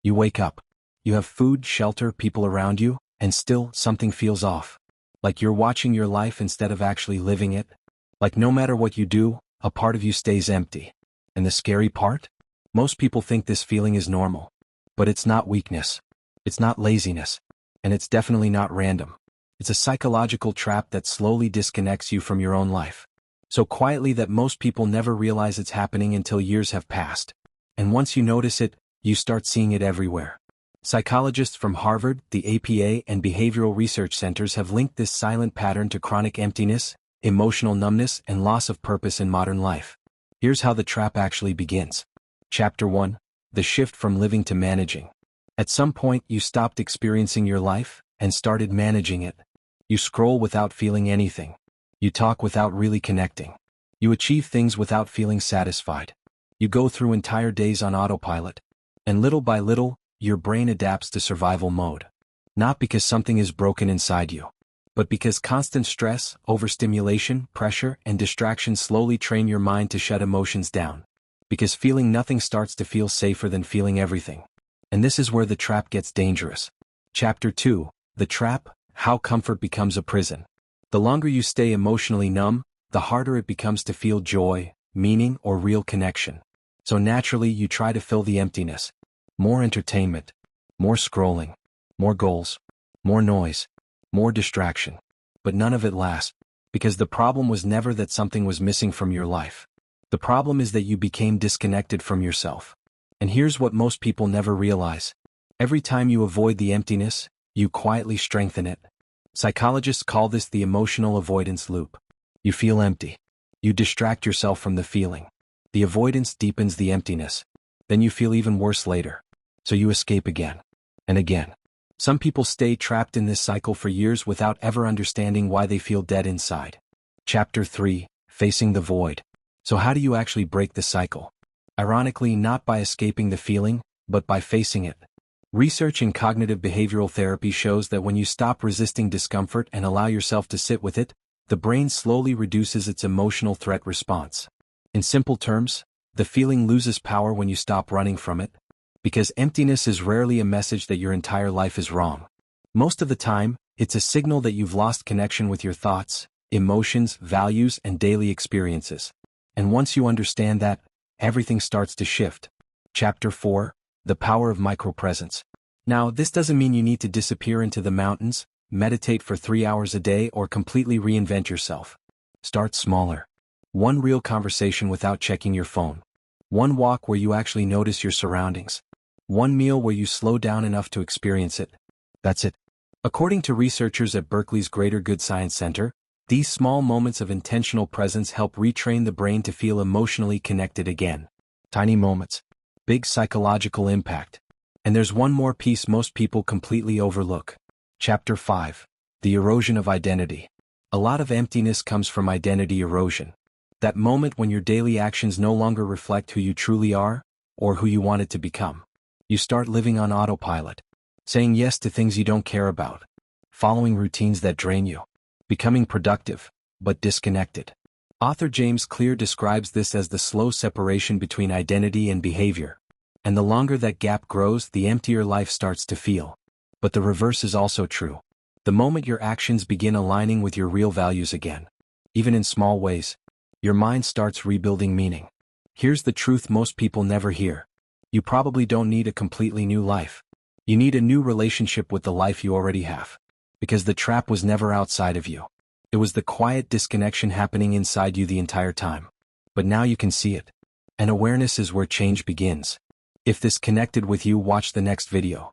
You wake up. You have food, shelter, people around you, and still something feels off. Like you're watching your life instead of actually living it. Like no matter what you do, a part of you stays empty. And the scary part? Most people think this feeling is normal. But it's not weakness. It's not laziness. And it's definitely not random. It's a psychological trap that slowly disconnects you from your own life. So quietly that most people never realize it's happening until years have passed. And once you notice it, you start seeing it everywhere. Psychologists from Harvard, the APA, and behavioral research centers have linked this silent pattern to chronic emptiness, emotional numbness, and loss of purpose in modern life. Here's how the trap actually begins. Chapter 1. The shift from living to managing. At some point, you stopped experiencing your life and started managing it. You scroll without feeling anything. You talk without really connecting. You achieve things without feeling satisfied. You go through entire days on autopilot. And little by little, your brain adapts to survival mode. Not because something is broken inside you, but because constant stress, overstimulation, pressure, and distraction slowly train your mind to shut emotions down. Because feeling nothing starts to feel safer than feeling everything. And this is where the trap gets dangerous. Chapter 2. The trap, how comfort becomes a prison. The longer you stay emotionally numb, the harder it becomes to feel joy, meaning, or real connection. So naturally you try to fill the emptiness. More entertainment, more scrolling, more goals, more noise, more distraction. But none of it lasts, because the problem was never that something was missing from your life. The problem is that you became disconnected from yourself. And here's what most people never realize. Every time you avoid the emptiness, you quietly strengthen it. Psychologists call this the emotional avoidance loop. You feel empty. You distract yourself from the feeling. The avoidance deepens the emptiness. Then you feel even worse later. So you escape again. And again. Some people stay trapped in this cycle for years without ever understanding why they feel dead inside. Chapter 3. Facing the void. So how do you actually break the cycle? Ironically, not by escaping the feeling, but by facing it. Research in cognitive behavioral therapy shows that when you stop resisting discomfort and allow yourself to sit with it, the brain slowly reduces its emotional threat response. In simple terms, the feeling loses power when you stop running from it. Because emptiness is rarely a message that your entire life is wrong. Most of the time, it's a signal that you've lost connection with your thoughts, emotions, values, and daily experiences. And once you understand that, everything starts to shift. Chapter 4. The power of micropresence. Now, this doesn't mean you need to disappear into the mountains, meditate for 3 hours a day, or completely reinvent yourself. Start smaller. One real conversation without checking your phone. One walk where you actually notice your surroundings. One meal where you slow down enough to experience it. That's it. According to researchers at Berkeley's Greater Good Science Center, these small moments of intentional presence help retrain the brain to feel emotionally connected again. Tiny moments. Big psychological impact. And there's one more piece most people completely overlook. Chapter 5. The erosion of identity. A lot of emptiness comes from identity erosion. That moment when your daily actions no longer reflect who you truly are, or who you wanted to become. You start living on autopilot. Saying yes to things you don't care about. Following routines that drain you. Becoming productive, but disconnected. Author James Clear describes this as the slow separation between identity and behavior. And the longer that gap grows, the emptier life starts to feel. But the reverse is also true. The moment your actions begin aligning with your real values again, even in small ways, your mind starts rebuilding meaning. Here's the truth most people never hear. You probably don't need a completely new life. You need a new relationship with the life you already have. Because the trap was never outside of you. It was the quiet disconnection happening inside you the entire time. But now you can see it. And awareness is where change begins. If this connected with you, watch the next video.